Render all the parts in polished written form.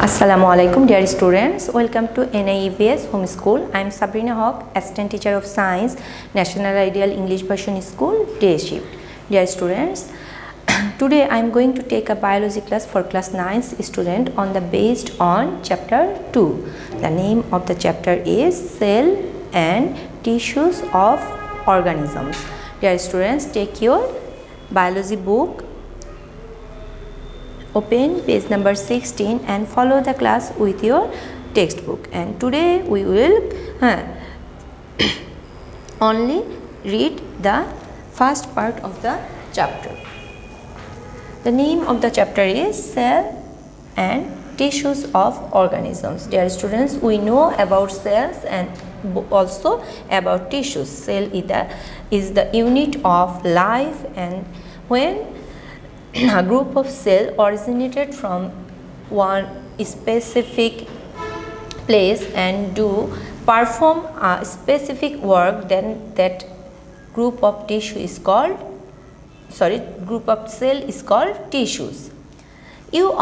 Assalamu alaikum dear students, welcome to NIEVS Home School. I am Sabrina Hawk, Assistant Teacher of Science, National Ideal English Version School, Day Shift. Dear students, today I am going to take a biology class for class 9 student based on chapter 2. The name of the chapter is Cell and Tissues of Organisms. Dear students, take your biology book, open page number 16 and follow the class with your textbook. And today we will only read the first part of the chapter. The name of the chapter is Cell and Tissues of Organisms. Dear students, we know about cells and also about tissues. Cell is the unit of life, and when a group of cells originated from one specific place and perform a specific work, then that group of cell is called tissues. You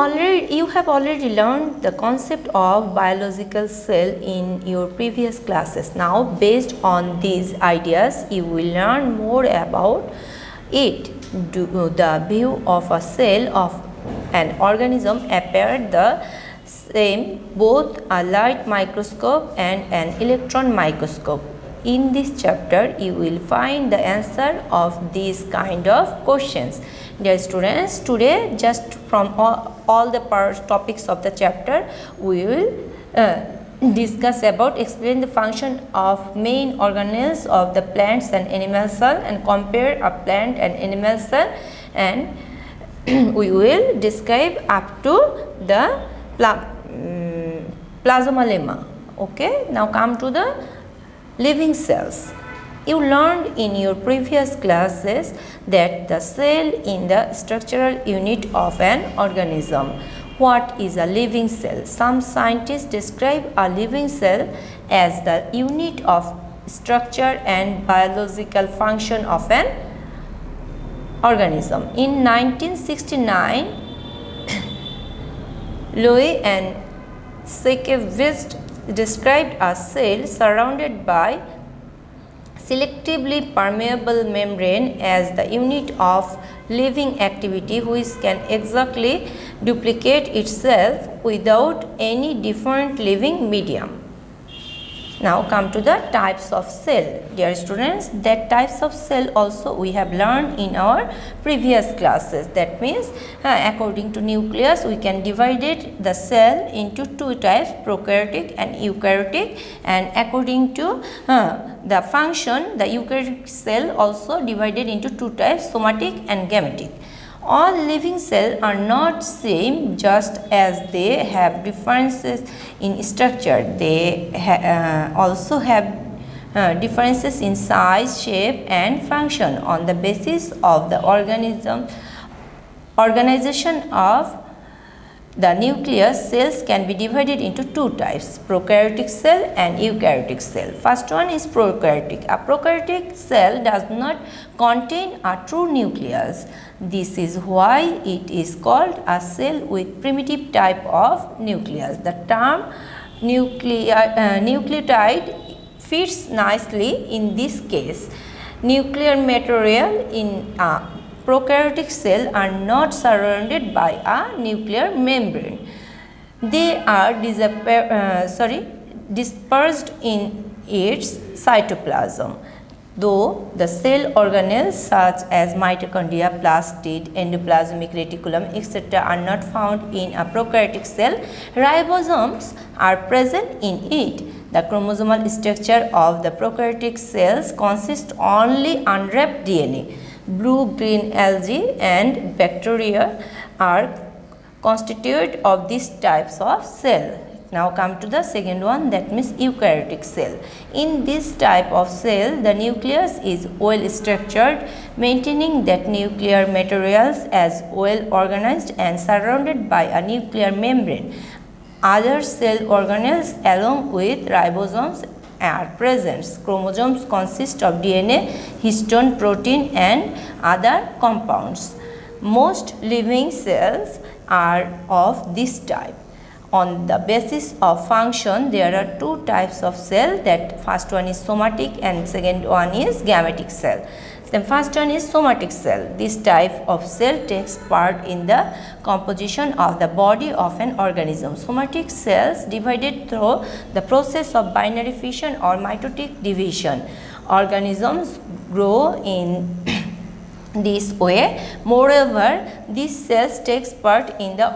have already learned the concept of biological cell in your previous classes. Now, based on these ideas, you will learn more about it. The view of a cell of an organism appeared the same both a light microscope and an electron microscope. In this chapter, you will find the answer of these kind of questions. Dear students, today just from all the topics of the chapter, we will discuss about explain the function of main organelles of the plants and animal cell and compare a plant and animal cell, and we will describe up to the plasma lemma. Okay, now come to the living cells. You learned in your previous classes that the cell is the structural unit of an organism. What is a living cell? Some scientists describe a living cell as the unit of structure and biological function of an organism. In 1969, Loewy and Sienkiewicz described a cell surrounded by selectively permeable membrane as the unit of living activity which can exactly duplicate itself without any different living medium. Now come to the types of cell. Dear students, that types of cell also we have learned in our previous classes. That means according to nucleus we can divide the cell into two types, prokaryotic and eukaryotic, and according to the function, the eukaryotic cell also divided into two types, somatic and gametic. All living cells are not same, just as they have differences in structure. They also have differences in size, shape and function. On the basis of the organization of the nucleus, cells can be divided into two types, prokaryotic cell and eukaryotic cell. First one is prokaryotic. A prokaryotic cell does not contain a true nucleus. This is why it is called a cell with primitive type of nucleus. The term nucleotide fits nicely in this case. Nuclear material in a prokaryotic cell are not surrounded by a nuclear membrane. They are dispersed in its cytoplasm. Though the cell organelles such as mitochondria, plastid, endoplasmic reticulum, etc. are not found in a prokaryotic cell, ribosomes are present in it. The chromosomal structure of the prokaryotic cells consists only unwrapped DNA. Blue-green algae and bacteria are constituted of these types of cell. Now come to the second one, that means eukaryotic cell. In this type of cell, the nucleus is well structured, maintaining that nuclear materials as well organized and surrounded by a nuclear membrane. Other cell organelles along with ribosomes are present. Chromosomes consist of DNA, histone, protein and other compounds. Most living cells are of this type. On the basis of function, there are two types of cell. That first one is somatic and second one is gametic cell. The first one is somatic cell. This type of cell takes part in the composition of the body of an organism. Somatic cells divided through the process of binary fission or mitotic division. Organisms grow in this way. Moreover, these cells takes part in the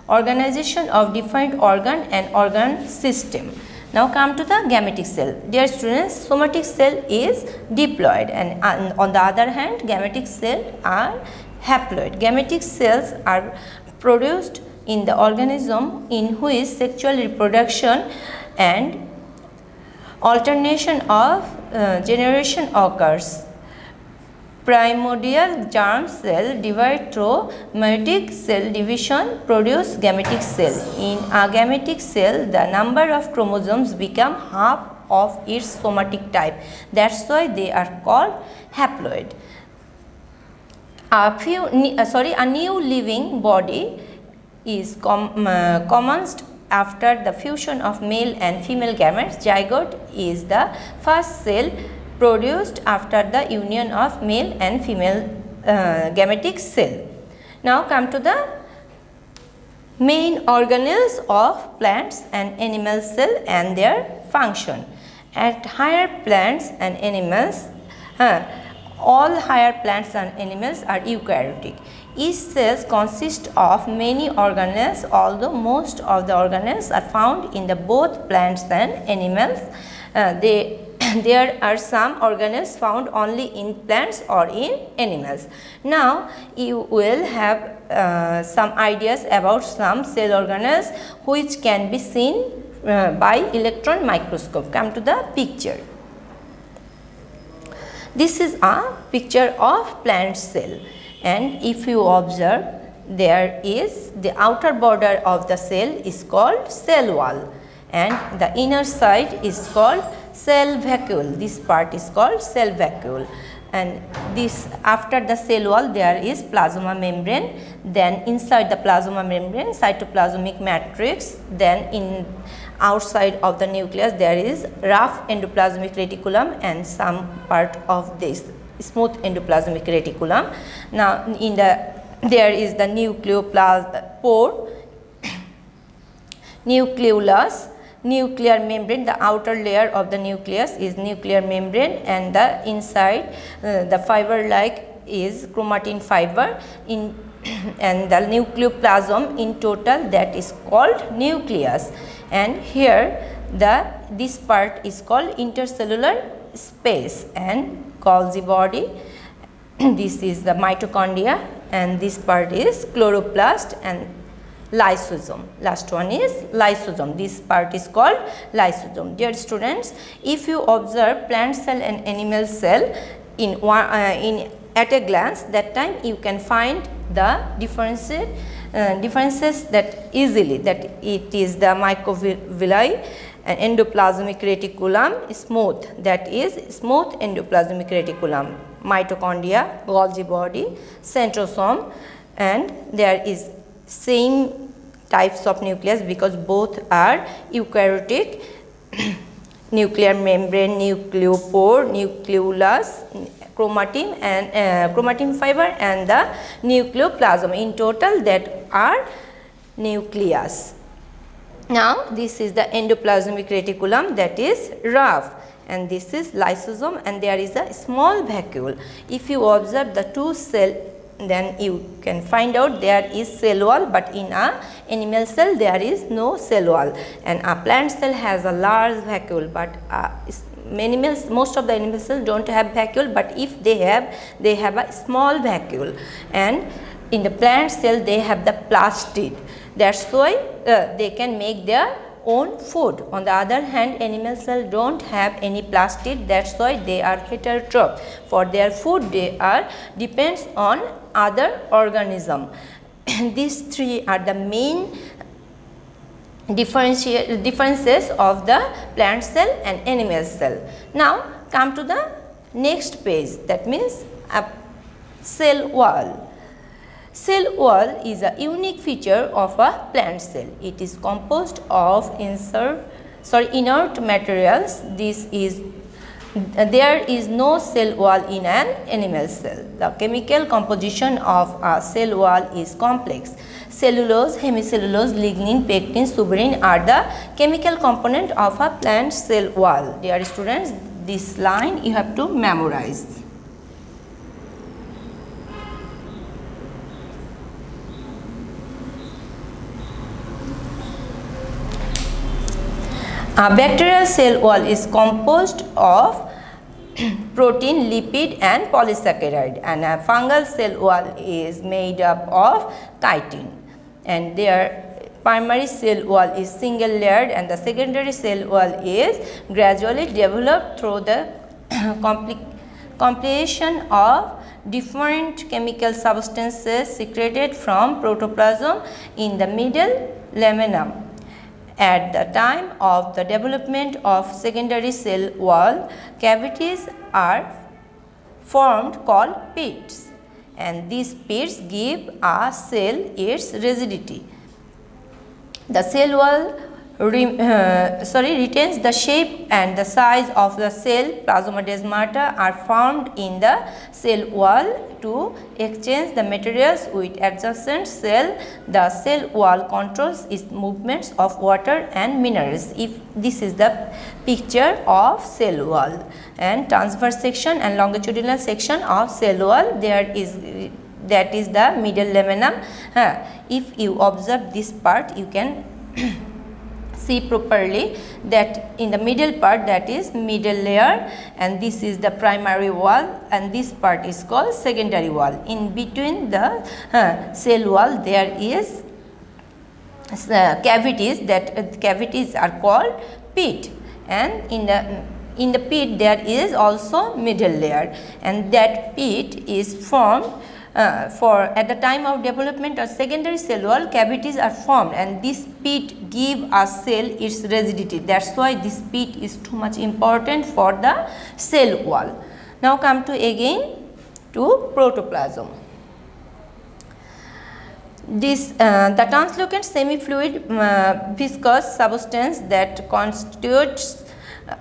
organization of different organ and organ system. Now come to the gametic cell. Dear students, somatic cell is diploid and on the other hand gametic cells are haploid. Gametic cells are produced in the organism in which sexual reproduction and alternation of generation occurs. Primordial germ cell divide through meiotic cell division produce gametic cell. In a gametic cell, the number of chromosomes become half of its somatic type. That's why they are called haploid. A new living body is commenced after the fusion of male and female gametes. Zygote is the first cell produced after the union of male and female gametic cell. Now come to the main organelles of plants and animal cell and their function. At higher plants and animals, all higher plants and animals are eukaryotic. Each cell consists of many organelles, although most of the organelles are found in the both plants and animals. There are some organelles found only in plants or in animals. Now you will have some ideas about some cell organelles which can be seen by electron microscope. Come to the picture. This is a picture of plant cell, and if you observe, there is the outer border of the cell is called cell wall and the inner side is called cell vacuole. This part is called cell vacuole, and this after the cell wall there is plasma membrane, then inside the plasma membrane cytoplasmic matrix, then in outside of the nucleus there is rough endoplasmic reticulum and some part of this smooth endoplasmic reticulum. Now in there is the nucleopore, nucleolus, nuclear membrane. The outer layer of the nucleus is nuclear membrane and the inside the fiber like is chromatin fiber in and the nucleoplasm in total, that is called nucleus, and here this part is called intercellular space and Golgi body. This is the mitochondria and this part is chloroplast and lysosome. Last one is lysosome. This part is called lysosome. Dear students, if you observe plant cell and animal cell at a glance, that time you can find the differences that easily, that it is the microvilli and endoplasmic reticulum smooth, that is smooth endoplasmic reticulum, mitochondria, Golgi body, centrosome, and there is same types of nucleus because both are eukaryotic. Nuclear membrane, nucleopore, nucleolus, chromatin and chromatin fiber and the nucleoplasm. In total that are nucleus. Now this is the endoplasmic reticulum, that is rough, and this is lysosome and there is a small vacuole. If you observe the two cell, then you can find out there is cell wall, but in a animal cell there is no cell wall, and a plant cell has a large vacuole, but most of the animal cells don't have vacuole, but if they have a small vacuole, and in the plant cell they have the plastid. That's why they can make their own food. On the other hand, animal cells don't have any plastid, that's why they are heterotroph. For their food they are depends on other organism. These three are the main differences of the plant cell and animal cell. Now come to the next page, that means a cell wall. Cell wall is a unique feature of a plant cell. It is composed of inert materials. There is no cell wall in an animal cell. The chemical composition of a cell wall is complex. Cellulose, hemicellulose, lignin, pectin, suberin are the chemical component of a plant cell wall. Dear students, this line you have to memorize. A bacterial cell wall is composed of protein, lipid and polysaccharide, and a fungal cell wall is made up of chitin, and their primary cell wall is single layered and the secondary cell wall is gradually developed through the compilation of different chemical substances secreted from protoplasm in the middle lamina. At the time of the development of secondary cell wall, cavities are formed called pits, and these pits give a cell its rigidity. The cell wall retains the shape and the size of the cell. Plasmodesmata are formed in the cell wall to exchange the materials with adjacent cell. The cell wall controls its movements of water and minerals. If this is the picture of cell wall, and transverse section and longitudinal section of cell wall, that is the middle laminum. If you observe this part, you can see properly that in the middle part, that is middle layer, and this is the primary wall, and this part is called secondary wall. In between the cell wall there is cavities. That cavities are called pit, and in the pit there is also middle layer, and that pit is formed at the time of development of secondary cell wall. Cavities are formed, and this pit give a cell its rigidity. That's why this pit is too much important for the cell wall. Now come to again to protoplasm. This the translucent semi-fluid viscous substance that constitutes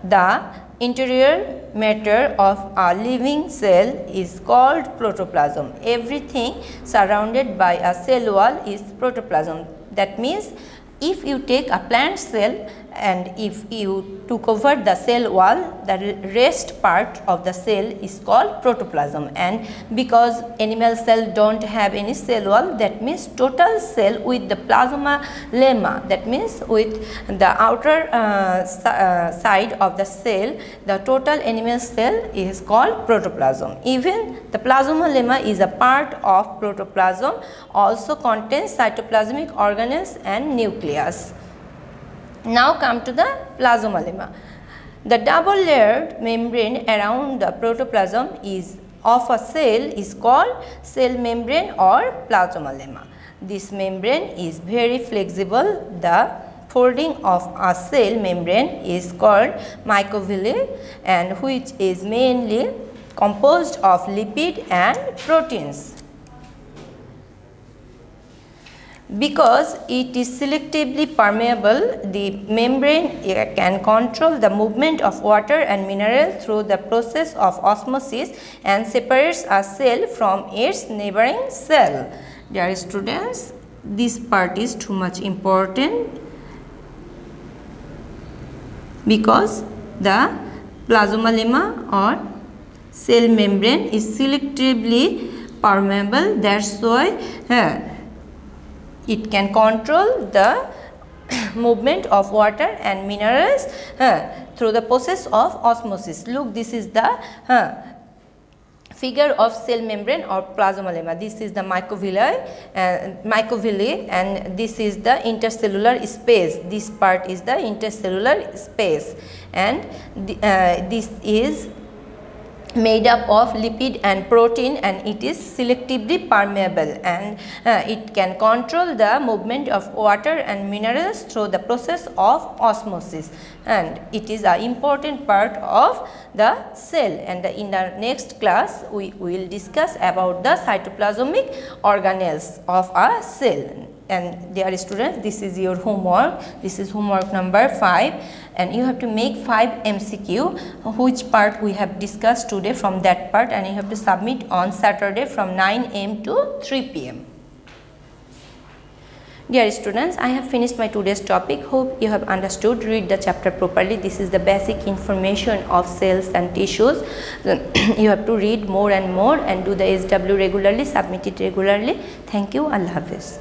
the interior matter of a living cell is called protoplasm. Everything surrounded by a cell wall is protoplasm. That means if you take a plant cell and if you took over the cell wall, the rest part of the cell is called protoplasm. And because animal cell don't have any cell wall, that means total cell with the plasma lemma, that means with the outer side of the cell, the total animal cell is called protoplasm. Even the plasma lemma is a part of protoplasm, also contains cytoplasmic organelles and nucleus. Now come to the plasma lemma. The double layered membrane around the protoplasm of a cell is called cell membrane or plasma lemma. This membrane is very flexible. The folding of a cell membrane is called microvilli, and which is mainly composed of lipid and proteins. Because it is selectively permeable, the membrane can control the movement of water and minerals through the process of osmosis and separates a cell from its neighboring cell. Dear students, this part is too much important because the plasma lemma or cell membrane is selectively permeable. That's why it can control the movement of water and minerals through the process of osmosis. Look, this is the figure of cell membrane or plasma lemma. This is the microvilli, and this is the intercellular space. This part is the intercellular space, and this is made up of lipid and protein, and it is selectively permeable, and it can control the movement of water and minerals through the process of osmosis, and it is an important part of the cell. And in the next class we will discuss about the cytoplasmic organelles of a cell. And dear students, this is your homework. This is homework number 5, and you have to make 5 MCQ, which part we have discussed today from that part, and you have to submit on Saturday from 9 am to 3 pm. Dear students, I have finished my today's topic. Hope you have understood. Read the chapter properly. This is the basic information of cells and tissues. You have to read more and more and do the SW regularly, submit it regularly. Thank you. Allah Hafiz.